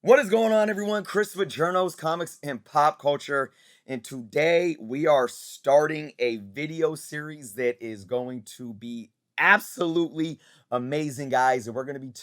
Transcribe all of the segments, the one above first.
What is going on, everyone? Chris with Journos, Comics, and Pop Culture. And today we are starting a video series that is going to be absolutely amazing, guys. And we're going to be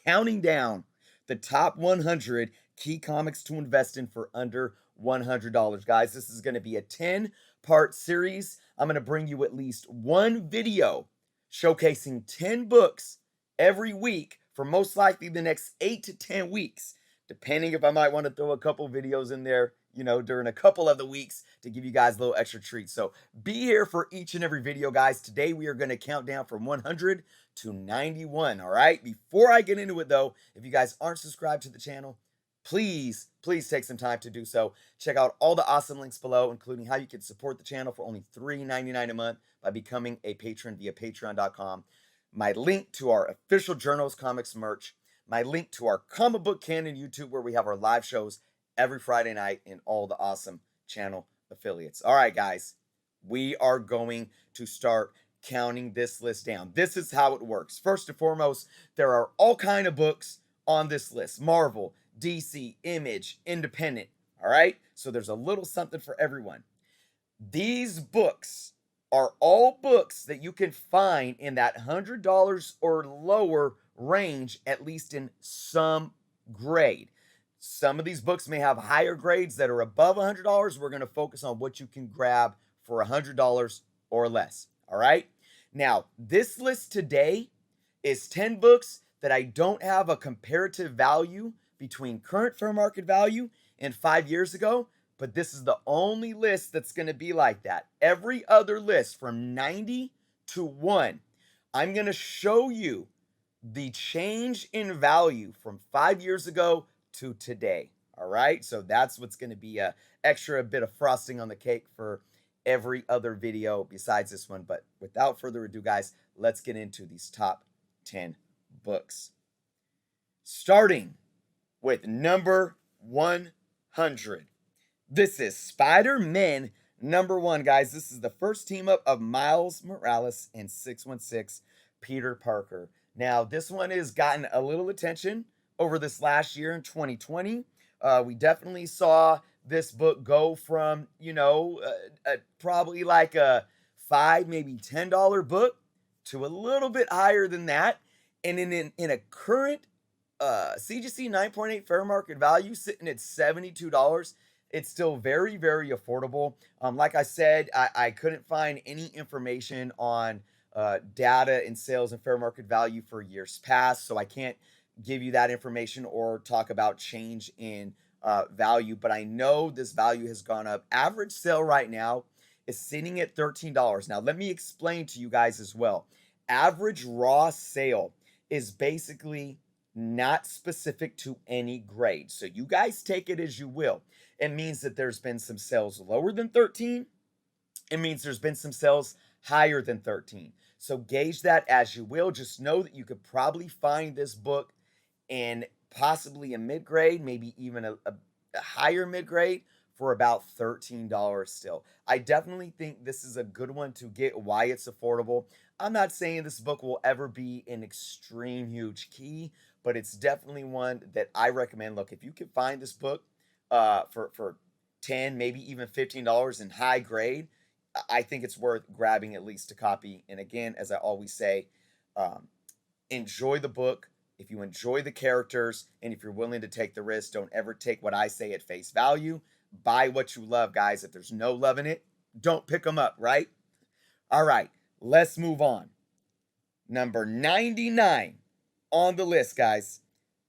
counting down the top 100 key comics to invest in for under $100. Guys, this is going to be a 10-part series. I'm going to bring you at least one video showcasing 10 books every week for most likely the next 8 to 10 weeks, depending if I might want to throw a couple videos in there, during a couple of the weeks to give you guys a little extra treat. So be here for each and every video, guys. Today we are going to count down from 100 to 91, all right? Before I get into it, though, if you guys aren't subscribed to the channel, please take some time to do so. Check out all the awesome links below, including how you can support the channel for only $3.99 a month by becoming a patron via patreon.com. My link to our official Journos Comics merch, my link to our comic book canon YouTube, where we have our live shows every Friday night, and all the awesome channel affiliates. All right, guys, we are going to start counting this list down. This is how it works. First and foremost, there are all kind of books on this list: Marvel, DC, Image, Independent. All right, so there's a little something for everyone. These books are all books that you can find in that $100 or lower range, at least in some grade. Some of these books may have higher grades that are above $100. We're going to focus on what you can grab for $100 or less. All right. Now, this list today is 10 books that I don't have a comparative value between current fair market value and 5 years ago, but this is the only list that's going to be like that. Every other list from 90 to 1, I'm going to show you the change in value from 5 years ago to today. All right, so that's what's going to be a extra bit of frosting on the cake for every other video besides this one. But without further ado, guys, let's get into these top 10 books, starting with number 100. This is Spider-Man #1, guys. This is the first team up of Miles Morales and 616 Peter Parker. Now, this one has gotten a little attention over this last year in 2020. We definitely saw this book go from, probably like a $5, maybe $10 book to a little bit higher than that. And in a current CGC 9.8 fair market value sitting at $72, it's still very, very affordable. Like I said, I couldn't find any information on data and sales and fair market value for years past, so I can't give you that information or talk about change in value, but I know this value has gone up. Average sale right now is sitting at $13. Now, let me explain to you guys as well. Average raw sale is basically not specific to any grade, so you guys take it as you will. It means that there's been some sales lower than 13. It means there's been some sales higher than 13. So gauge that as you will. Just know that you could probably find this book in possibly a mid-grade, maybe even a higher mid-grade, for about $13 still. I definitely think this is a good one to get, why it's affordable. I'm not saying this book will ever be an extreme huge key, but it's definitely one that I recommend. Look, if you can find this book for $10, maybe even $15 in high grade, I think it's worth grabbing at least a copy. And again, as I always say, enjoy the book. If you enjoy the characters and if you're willing to take the risk, don't ever take what I say at face value. Buy what you love, guys. If there's no love in it, don't pick them up, right? All right, let's move on. Number 99 on the list, guys.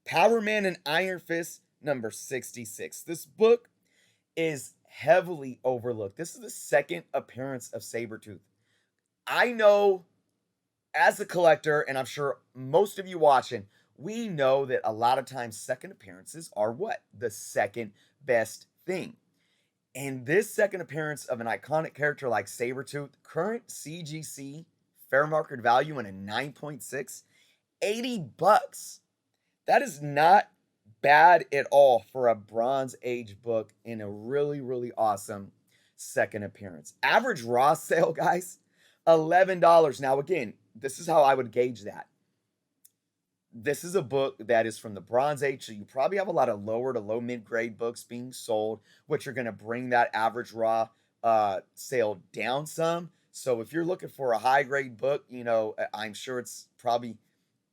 Power Man and Iron Fist #66. This book is heavily overlooked. This is the second appearance of Sabretooth. I know, as a collector, and I'm sure most of you watching, we know that a lot of times second appearances are what? The second best thing. And this second appearance of an iconic character like Sabretooth, current CGC fair market value in a 9.6, $80. That is not bad at all for a Bronze Age book in a really, really awesome second appearance. Average raw sale, guys, $11. Now, again, this is how I would gauge that. this is a book that is from the Bronze Age, so you probably have a lot of lower to low mid grade books being sold, which are going to bring that average raw sale down some. So if you're looking for a high grade book, I'm sure it's probably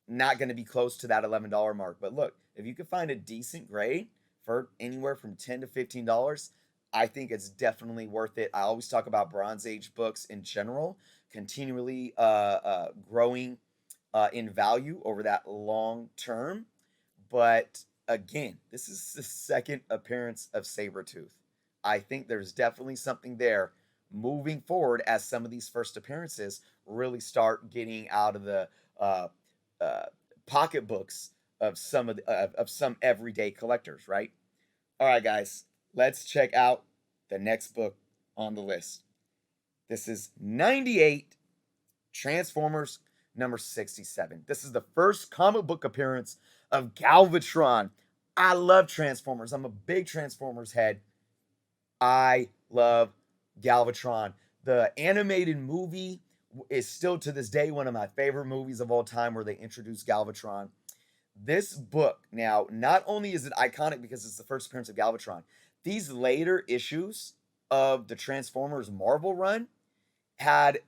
not going to be close to that $11 mark. But look, if you can find a decent grade for anywhere from $10 to $15, I think it's definitely worth it. I always talk about Bronze Age books in general, continually growing in value over that long term. But again, this is the second appearance of Sabretooth. I think there's definitely something there moving forward as some of these first appearances really start getting out of the uh, uh, pocketbooks of some everyday collectors, right? All right, guys, let's check out the next book on the list. This is 98 Transformers number 67. This is the first comic book appearance of Galvatron. I love Transformers. I'm a big Transformers head. I love Galvatron. The animated movie is still to this day one of my favorite movies of all time where they introduced Galvatron. This book, now, not only is it iconic because it's the first appearance of Galvatron, these later issues of the Transformers Marvel run had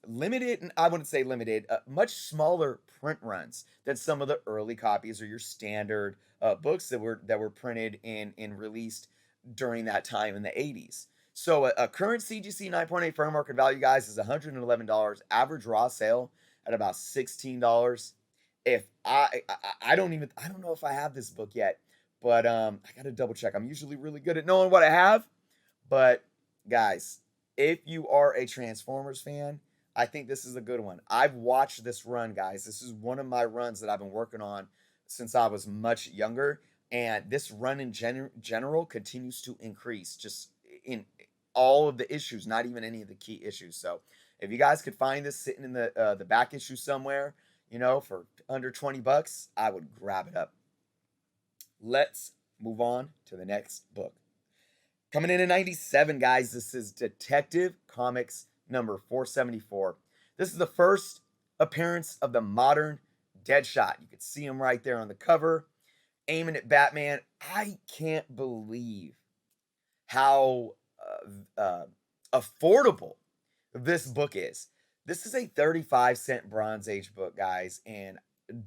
limited, and I wouldn't say limited, much smaller print runs than some of the early copies or your standard books that were printed and released during that time in the 80s. So a current CGC 9.8 fair market value, guys, is $111. Average raw sale at about $16. If I don't know if I have this book yet, but I gotta double check. I'm usually really good at knowing what I have, but guys, if you are a Transformers fan, I think this is a good one. I've watched this run, guys. This is one of my runs that I've been working on since I was much younger, and this run in general continues to increase just in all of the issues, not even any of the key issues. So, if you guys could find this sitting in the back issue somewhere, for under $20, I would grab it up. Let's move on to the next book. Coming in at 97, guys, this is Detective Comics number 474. This is the first appearance of the modern DEADSHOT. You can see him right there on the cover, aiming at Batman. I can't believe how affordable this book is. This is a 35-cent Bronze Age book, guys, and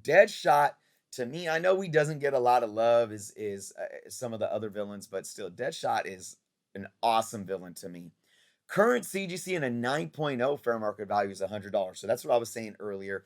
Deadshot, to me, I know he doesn't get a lot of love as some of the other villains, but still, Deadshot is an awesome villain to me. Current CGC and a 9.0 fair market value is $100. So that's what I was saying earlier.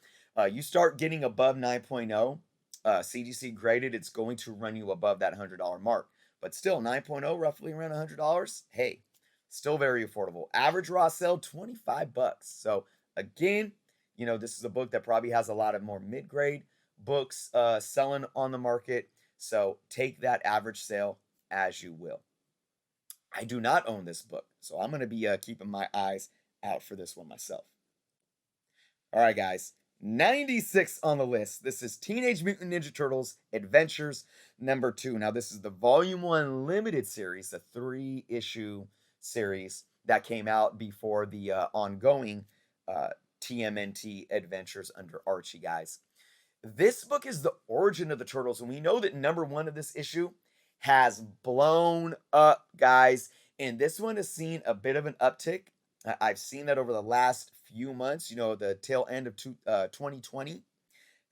You start getting above 9.0 CGC graded, it's going to run you above that $100 mark. But still, 9.0 roughly around $100. Hey, still very affordable. Average raw sale $25. So again, this is a book that probably has a lot of more mid-grade books selling on the market. So take that average sale as you will. I do not own this book, so I'm going to be keeping my eyes out for this one myself. All right, guys. 96 on the list. This is Teenage Mutant Ninja Turtles Adventures number 2. Now, this is the Volume 1 limited series, a 3-issue series that came out before the ongoing TMNT adventures under Archie, guys. This book is the origin of the Turtles, and we know that number 1 of this issue has blown up, guys, and this one has seen a bit of an uptick. I've seen that over the last few months, the tail end of 2020.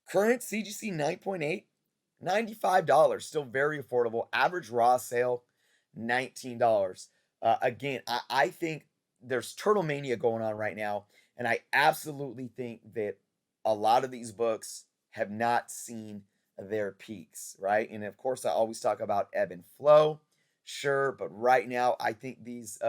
Current CGC 9.8, $95, still very affordable. Average raw sale, $19. Again, I think there's Turtle Mania going on right now, and I absolutely think that a lot of these books have not seen their peaks, right? And of course, I always talk about ebb and flow, sure, but right now, I think these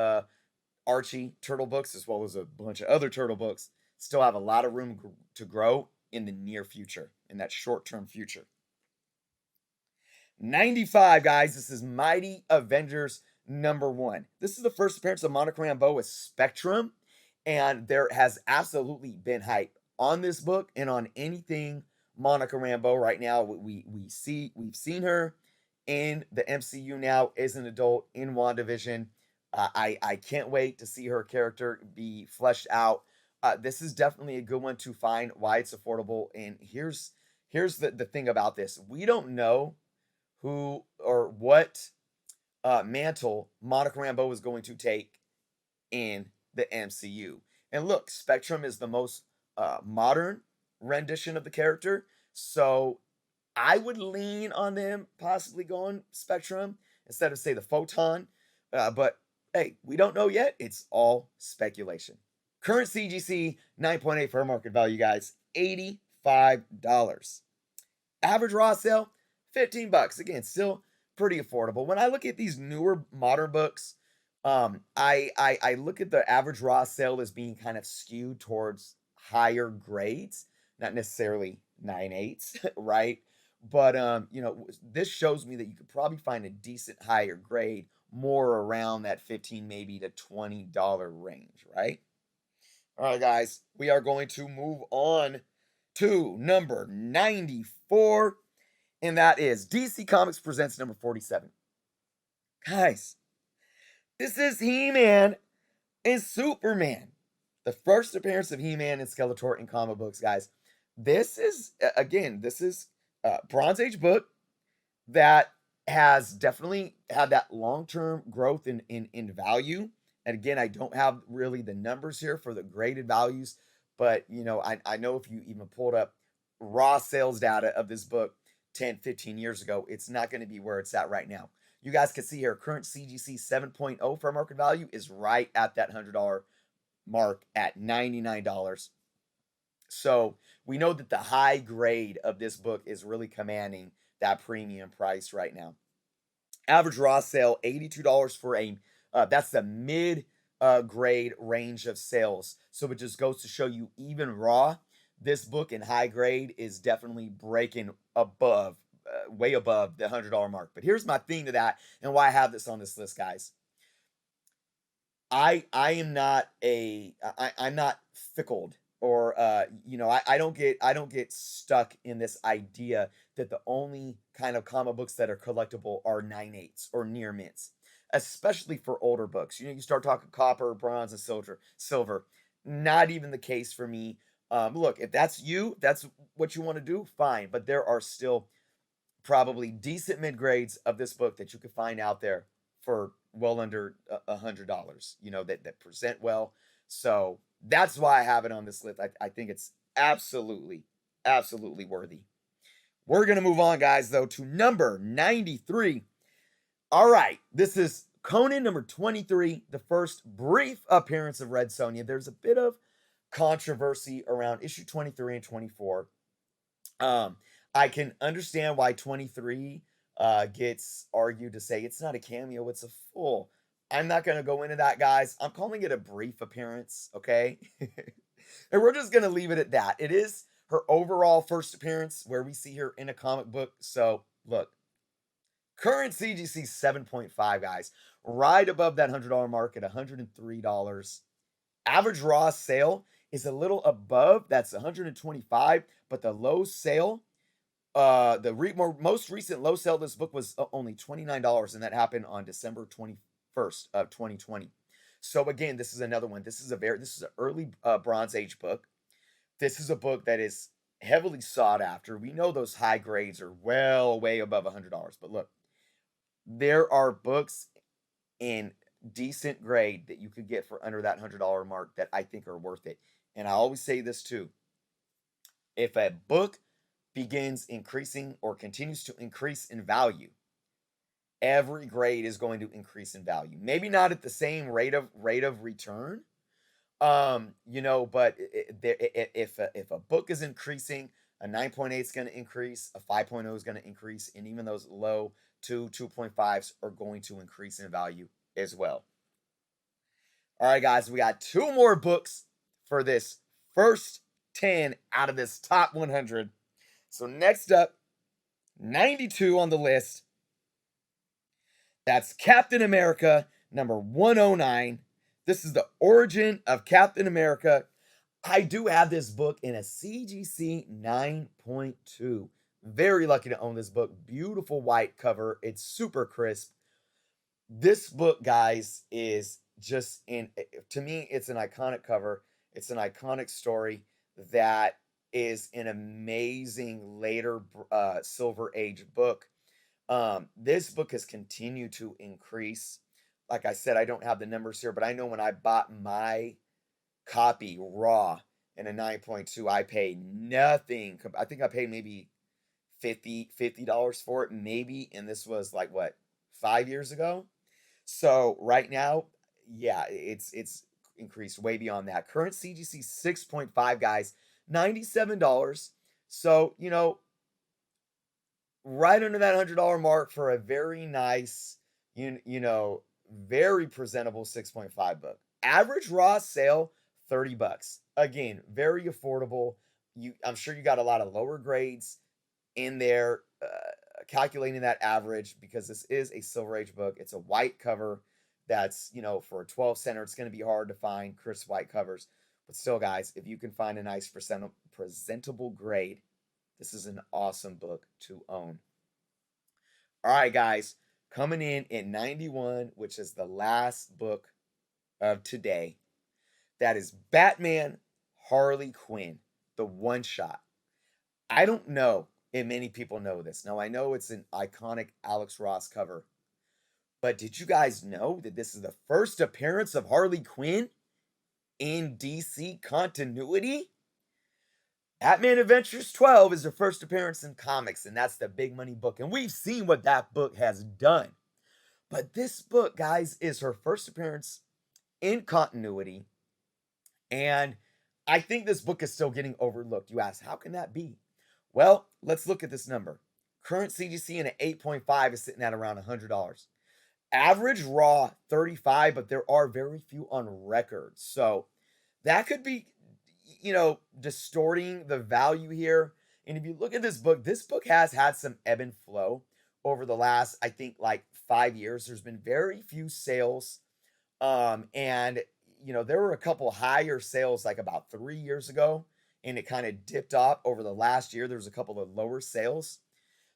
Archie turtle books, as well as a bunch of other turtle books, still have a lot of room to grow in the near future, in that short-term future. 95, guys, this is Mighty Avengers number 1. This is the first appearance of Monica Rambeau with Spectrum, and there has absolutely been hype on this book and on anything Monica Rambeau right now. We've seen her in the MCU now as an adult in WandaVision. I can't wait to see her character be fleshed out. This is definitely a good one to find why it's affordable. And here's here's the thing about this. We don't know who or what mantle Monica Rambeau is going to take in the MCU. And look, Spectrum is the most modern rendition of the character, so I would lean on them possibly going Spectrum instead of, say, the Photon. But hey, we don't know yet. It's all speculation. Current CGC 9.8 fair market value, guys, $85. Average raw sale, $15. Again, still pretty affordable. When I look at these newer modern books, I look at the average raw sale as being kind of skewed towards higher grades, not necessarily 9.8s, right? But this shows me that you could probably find a decent higher grade more around that 15 maybe to $20 range, right? All right, guys, we are going to move on to number 94, and that is DC Comics Presents number 47. Guys, this is He-Man and Superman. The first appearance of He-Man and Skeletor in comic books, guys. This is, again, this is a Bronze Age book that has definitely had that long-term growth in value. And again, I don't have really the numbers here for the graded values, but I know if you even pulled up raw sales data of this book 10, 15 years ago, it's not going to be where it's at right now. You guys can see here, current CGC 7.0 fair market value is right at that $100 mark at $99. So we know that the high grade of this book is really commanding that premium price right now. Average raw sale, $82 for a, that's the mid grade range of sales. So it just goes to show you, even raw, this book in high grade is definitely breaking above, way above the $100 mark. But here's my thing to that and why I have this on this list, guys. I'm not fickled, or I don't get stuck in this idea that the only kind of comic books that are collectible are 9.8s or near mints, especially for older books. You start talking copper, bronze, and silver. Not even the case for me. Look, if that's you, that's what you want to do, fine. But there are still probably decent mid grades of this book that you could find out there for well under $100, that present well. So that's why I have it on this list. I think it's absolutely worthy. We're going to move on, guys, though, to number 93. All right, this is Conan number 23, the first brief appearance of Red Sonja. There's a bit of controversy around issue 23 and 24. I can understand why 23 gets argued to say it's not a cameo, it's a full. I'm not going to go into that, guys. I'm calling it a brief appearance, okay? And we're just going to leave it at that. It is her overall first appearance where we see her in a comic book. So, look, current CGC 7.5, guys, right above that $100 mark at $103. Average raw sale is a little above, that's $125, but the low sale, most recent low sale of this book was only $29, and that happened on December 21st of 2020. So again, this is another one. This is an early Bronze Age book. This is a book that is heavily sought after. We know those high grades are way above $100. But look, there are books in decent grade that you could get for under that $100 mark that I think are worth it. And I always say this too. If a book begins increasing or continues to increase in value, every grade is going to increase in value. Maybe not at the same rate of return, but if a book is increasing, a 9.8 is going to increase, a 5.0 is going to increase, and even those low 2.5s are going to increase in value as well. All right, guys, we got 2 more books for this first 10 out of this top 100. So next up, 92 on the list. That's Captain America, number 109. This is the origin of Captain America. I do have this book in a CGC 9.2. Very lucky to own this book. Beautiful white cover. It's super crisp. This book, guys, is just to me, it's an iconic cover. It's an iconic story that is an amazing later Silver Age book. This book has continued to increase. Like I said, I don't have the numbers here, but I know when I bought my copy raw in a 9.2, I paid nothing. I think I paid maybe $50 for it, maybe. And this was like what, 5 years ago? So right now, yeah, it's increased way beyond that. Current CGC 6.5, guys, $97. So, right under that $100 mark for a very nice, very presentable 6.5 book. Average raw sale, 30 bucks. Again, very affordable. I'm sure you got a lot of lower grades in there, calculating that average, because this is a Silver Age book. It's a white cover. That's, for a 12 center, it's going to be hard to find crisp white covers. But still, guys, if you can find a nice presentable grade, this is an awesome book to own. All right, guys, coming in at 91, which is the last book of today. That is Batman Harley Quinn, the one shot. I don't know if many people know this. Now, I know it's an iconic Alex Ross cover, but did you guys know that this is the first appearance of Harley Quinn in DC continuity? Batman Adventures 12 is her first appearance in comics, and that's the big money book. And we've seen what that book has done. But this book, guys, is her first appearance in continuity. And I think this book is still getting overlooked. You ask, how can that be? Well, let's look at this number. Current CGC in an 8.5 is sitting at around $100. Average raw, 35, but there are very few on record. So that could be, distorting the value here. And if you look at this book has had some ebb and flow over the last, I think, like 5 years. There's been very few sales. And, there were a couple higher sales like about 3 years ago, and it kind of dipped off over the last year. There was a couple of lower sales.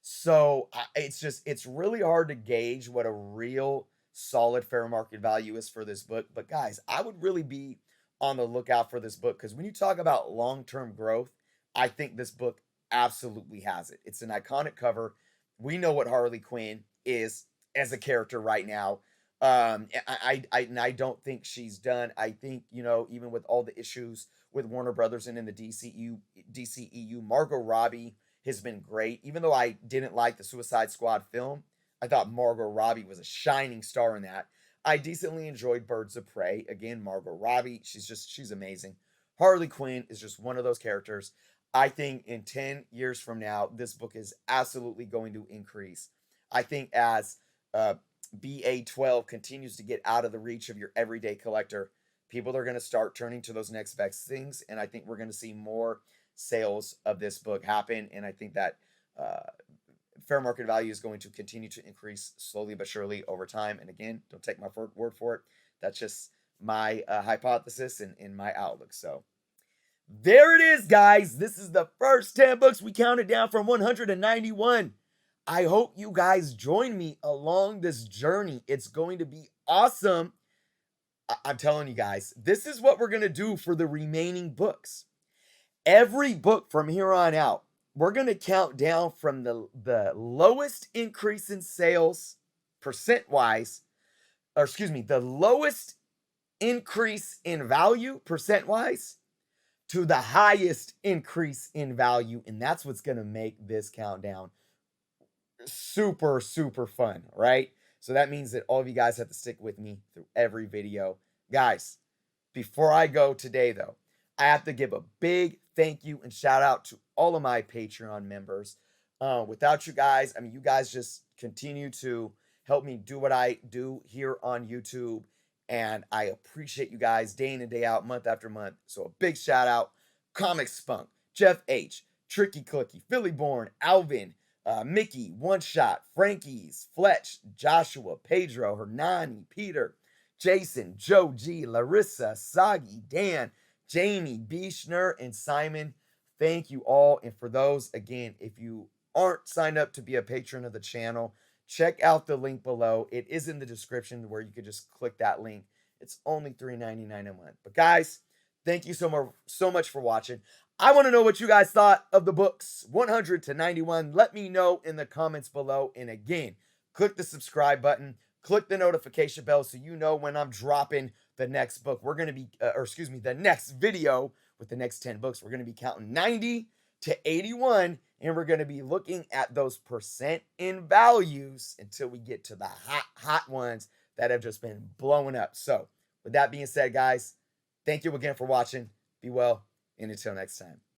So it's really hard to gauge what a real solid fair market value is for this book. But guys, I would really be on the lookout for this book, because when you talk about long-term growth, I think this book absolutely has it. It's an iconic cover. We know what Harley Quinn is as a character right now. I don't think she's done. I think, even with all the issues with Warner Brothers and in the DCEU, Margot Robbie has been great. Even though I didn't like the Suicide Squad film, I thought Margot Robbie was a shining star in that. I decently enjoyed Birds of Prey. Again, Margot Robbie, she's amazing. Harley Quinn is just one of those characters. I think in 10 years from now, this book is absolutely going to increase. I think as BA12 continues to get out of the reach of your everyday collector, people are going to start turning to those next best things, and I think we're going to see more sales of this book happen. And I think that fair market value is going to continue to increase slowly but surely over time. And again, don't take my word for it. That's just my hypothesis and my outlook. So there it is, guys. This is the first 10 books we counted down from 191. I hope you guys join me along this journey. It's going to be awesome. I'm telling you guys, this is what we're going to do for the remaining books. Every book from here on out, we're going to count down from the lowest increase in sales percent-wise, or excuse me, the lowest increase in value percent-wise to the highest increase in value. And that's what's going to make this countdown super, super fun, right? So that means that all of you guys have to stick with me through every video. Guys, before I go today, though, I have to give a big thank you and shout out to all of my Patreon members. Without you guys, you guys just continue to help me do what I do here on YouTube. And I appreciate you guys day in and day out, month after month. So a big shout out, Comic Spunk, Jeff H, Tricky Clicky, Philly Born, Alvin, Mickey, One Shot, Frankie's, Fletch, Joshua, Pedro, Hernani, Peter, Jason, Joe G, Larissa, Sagi, Dan, Jamie, Bishner, and Simon. Thank you all. And for those, again, if you aren't signed up to be a patron of the channel, check out the link below. It is in the description where you could just click that link. It's only $3.99 a month. But guys, thank you so much for watching. I want to know what you guys thought of the books 100 to 91. Let me know in the comments below. And again, click the subscribe button, click the notification bell so you know when I'm dropping the next book. We're going to be, the next video with the next 10 books. We're going to be counting 90 to 81, and we're going to be looking at those percent in values until we get to the hot ones that have just been blowing up. So with that being said, guys, thank you again for watching. Be well, and until next time.